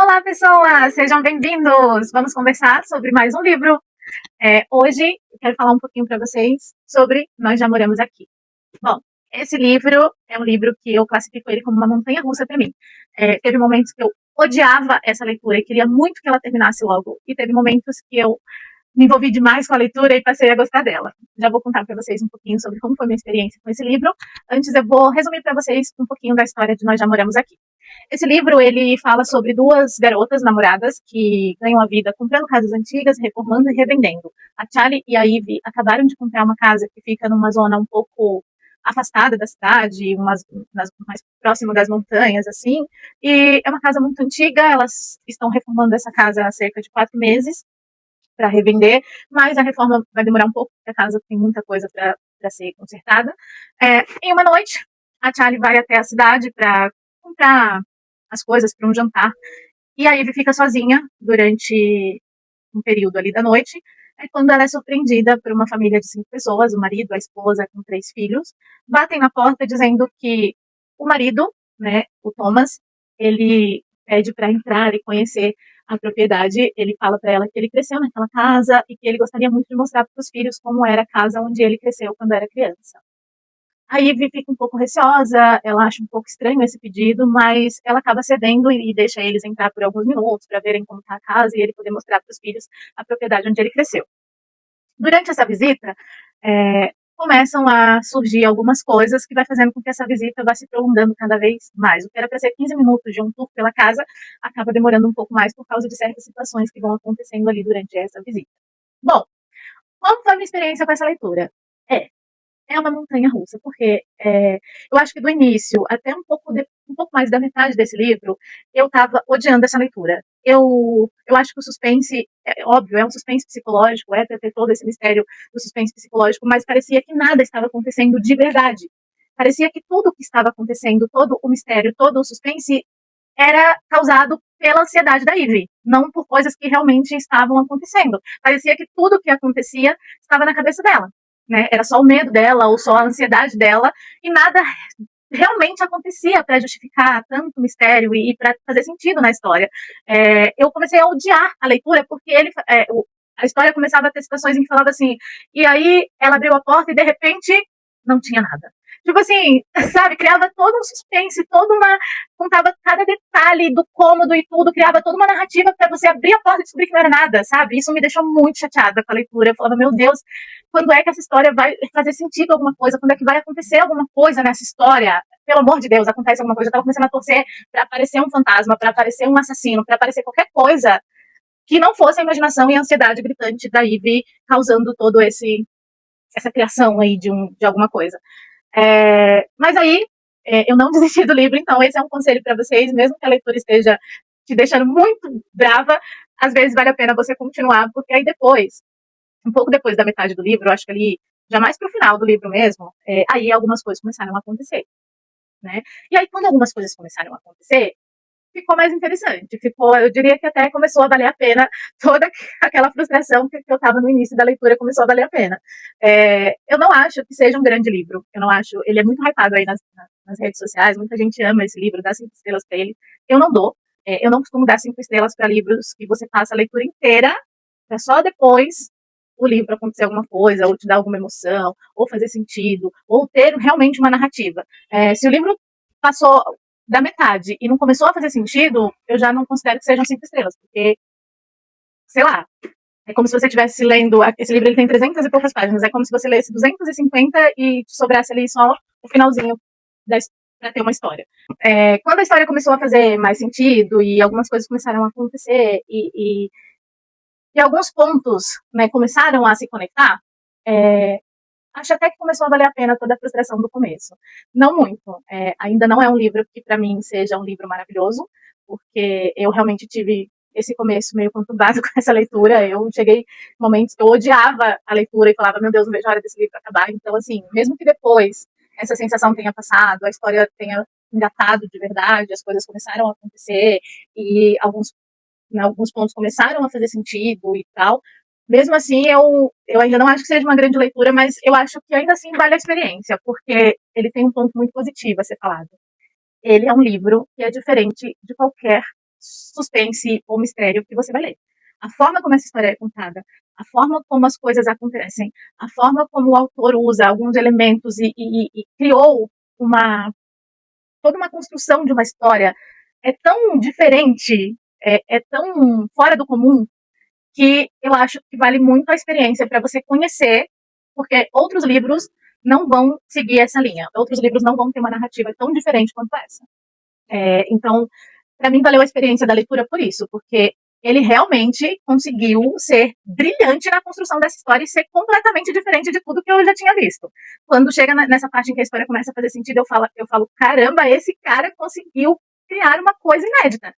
Olá, pessoas! Sejam bem-vindos! Vamos conversar sobre mais um livro. Hoje, eu quero falar um pouquinho para vocês sobre Nós Já Moramos Aqui. Bom, esse livro é um livro que eu classifico ele como uma montanha-russa para mim. Teve momentos que eu odiava essa leitura e queria muito que ela terminasse logo, e teve momentos que eu me envolvi demais com a leitura e passei a gostar dela. Já vou contar para vocês um pouquinho sobre como foi minha experiência com esse livro. Antes, eu vou resumir para vocês um pouquinho da história de Nós Já Moramos Aqui. Esse livro, ele fala sobre duas garotas namoradas que ganham a vida comprando casas antigas, reformando e revendendo. A Charlie e a Ivy acabaram de comprar uma casa que fica numa zona um pouco afastada da cidade, mais próxima das montanhas, assim, e é uma casa muito antiga, elas estão reformando essa casa há cerca de 4 meses para revender, mas a reforma vai demorar um pouco, porque a casa tem muita coisa para ser consertada. Em uma noite, a Charlie vai até a cidade para comprar as coisas para um jantar, e a Ivy fica sozinha durante um período ali da noite, quando ela é surpreendida por uma família de 5 pessoas, o marido, a esposa com 3 filhos, batem na porta dizendo que o marido, né, o Thomas, ele pede para entrar e conhecer a propriedade. Ele fala para ela que ele cresceu naquela casa e que ele gostaria muito de mostrar para os filhos como era a casa onde ele cresceu quando era criança. A Ivy fica um pouco receosa, ela acha um pouco estranho esse pedido, mas ela acaba cedendo e deixa eles entrar por alguns minutos para verem como está a casa e ele poder mostrar para os filhos a propriedade onde ele cresceu. Durante essa visita, começam a surgir algumas coisas que vai fazendo com que essa visita vá se prolongando cada vez mais. O que era para ser 15 minutos de um tour pela casa acaba demorando um pouco mais por causa de certas situações que vão acontecendo ali durante essa visita. Bom, como foi a minha experiência com essa leitura? É uma montanha russa, porque eu acho que do início até um pouco mais da metade desse livro, eu estava odiando essa leitura. Eu acho que o suspense, óbvio, é um suspense psicológico, para ter todo esse mistério do suspense psicológico, mas parecia que nada estava acontecendo de verdade. Parecia que tudo o que estava acontecendo, todo o mistério, todo o suspense, era causado pela ansiedade da Ivy, não por coisas que realmente estavam acontecendo. Parecia que tudo o que acontecia estava na cabeça dela. Né? Era só o medo dela ou só a ansiedade dela e nada realmente acontecia para justificar tanto mistério e para fazer sentido na história. Eu comecei a odiar a leitura porque a história começava a ter situações em que falava assim, e aí ela abriu a porta e de repente não tinha nada. Tipo assim, sabe, criava todo um suspense, contava cada detalhe do cômodo e tudo, criava toda uma narrativa para você abrir a porta e descobrir que não era nada, sabe? Isso me deixou muito chateada com a leitura. Eu falava, meu Deus, quando é que essa história vai fazer sentido alguma coisa? Quando é que vai acontecer alguma coisa nessa história? Pelo amor de Deus, acontece alguma coisa. Eu tava começando a torcer para aparecer um fantasma, para aparecer um assassino, para aparecer qualquer coisa que não fosse a imaginação e a ansiedade gritante da Ivy causando todo essa criação aí de alguma coisa. Mas aí, eu não desisti do livro, então esse é um conselho para vocês, mesmo que a leitura esteja te deixando muito brava, às vezes vale a pena você continuar, porque aí depois, um pouco depois da metade do livro, acho que ali, já mais pro final do livro mesmo, aí algumas coisas começaram a acontecer, né? E aí, quando algumas coisas começaram a acontecer, ficou mais interessante. Eu diria que até começou a valer a pena toda aquela frustração que eu estava no início da leitura, começou a valer a pena. Eu não acho que seja um grande livro. Eu não acho. Ele é muito hypado aí nas redes sociais. Muita gente ama esse livro, dá 5 estrelas para ele. Eu não dou. Eu não costumo dar 5 estrelas para livros que você passa a leitura inteira, para só depois o livro acontecer alguma coisa, ou te dar alguma emoção, ou fazer sentido, ou ter realmente uma narrativa. Se o livro passou da metade e não começou a fazer sentido, eu já não considero que sejam 5 estrelas, porque, sei lá, é como se você estivesse lendo, esse livro ele tem 300 e poucas páginas, é como se você lesse 250 e te sobrasse ali só o finalzinho para ter uma história. Quando a história começou a fazer mais sentido e algumas coisas começaram a acontecer e alguns pontos, né, começaram a se conectar, acho até que começou a valer a pena toda a frustração do começo. Não muito. Ainda não é um livro que, para mim, seja um livro maravilhoso, porque eu realmente tive esse começo meio conturbado com essa leitura. Eu cheguei em momentos que eu odiava a leitura e falava, meu Deus, não vejo a hora desse livro acabar. Então, assim, mesmo que depois essa sensação tenha passado, a história tenha engatado de verdade, as coisas começaram a acontecer e alguns pontos começaram a fazer sentido e tal, mesmo assim, eu ainda não acho que seja uma grande leitura, mas eu acho que ainda assim vale a experiência, porque ele tem um ponto muito positivo a ser falado. Ele é um livro que é diferente de qualquer suspense ou mistério que você vai ler. A forma como essa história é contada, a forma como as coisas acontecem, a forma como o autor usa alguns elementos e criou toda uma construção de uma história é tão diferente, é tão fora do comum, que eu acho que vale muito a experiência para você conhecer, porque outros livros não vão seguir essa linha. Outros livros não vão ter uma narrativa tão diferente quanto essa. Então, para mim, valeu a experiência da leitura por isso, porque ele realmente conseguiu ser brilhante na construção dessa história e ser completamente diferente de tudo que eu já tinha visto. Quando chega nessa parte em que a história começa a fazer sentido, eu falo caramba, esse cara conseguiu criar uma coisa inédita.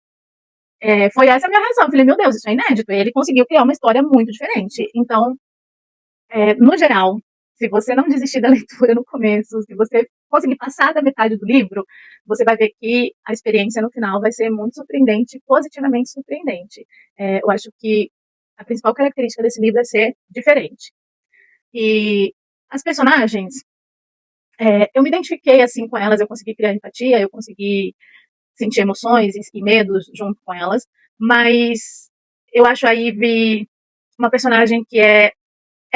Foi essa a minha reação. Eu falei, meu Deus, isso é inédito. Ele conseguiu criar uma história muito diferente. Então, no geral, se você não desistir da leitura no começo, se você conseguir passar da metade do livro, você vai ver que a experiência no final vai ser muito surpreendente, positivamente surpreendente. Eu acho que a principal característica desse livro é ser diferente. E as personagens, eu me identifiquei assim com elas, eu consegui criar empatia, eu consegui sentir emoções e medos junto com elas, mas eu acho a Ivy uma personagem que é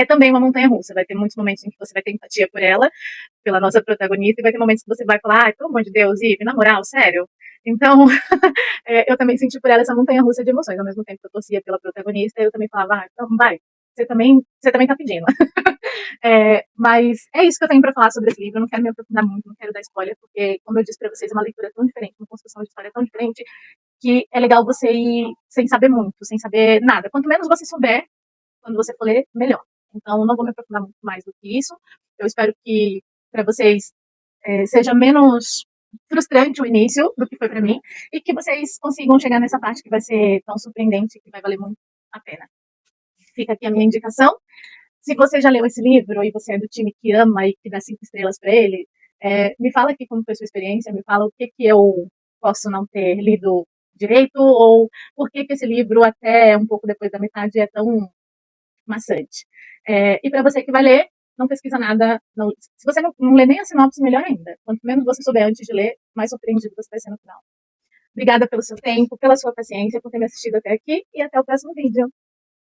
também uma montanha-russa. Vai ter muitos momentos em que você vai ter empatia por ela, pela nossa protagonista, e vai ter momentos que você vai falar, ai, pelo amor de Deus, Ivy, na moral, sério? Então, eu também senti por ela essa montanha-russa de emoções. Ao mesmo tempo que eu torcia pela protagonista, eu também falava, ah, então vai, você também tá pedindo. Mas é isso que eu tenho para falar sobre esse livro. Eu não quero me aprofundar muito, não quero dar spoiler, porque, como eu disse para vocês, é uma leitura tão diferente, uma construção de história tão diferente, que é legal você ir sem saber muito, sem saber nada. Quanto menos você souber, quando você for ler, melhor. Então, não vou me aprofundar muito mais do que isso. Eu espero que para vocês seja menos frustrante o início do que foi para mim e que vocês consigam chegar nessa parte que vai ser tão surpreendente, que vai valer muito a pena. Fica aqui a minha indicação. Se você já leu esse livro e você é do time que ama e que dá 5 estrelas para ele, me fala aqui como foi a sua experiência, me fala o que eu posso não ter lido direito ou por que esse livro, até um pouco depois da metade, é tão maçante. E para você que vai ler, não pesquisa nada. Não, se você não lê nem a sinopse, melhor ainda. Quanto menos você souber antes de ler, mais surpreendido você vai ser no final. Obrigada pelo seu tempo, pela sua paciência, por ter me assistido até aqui e até o próximo vídeo.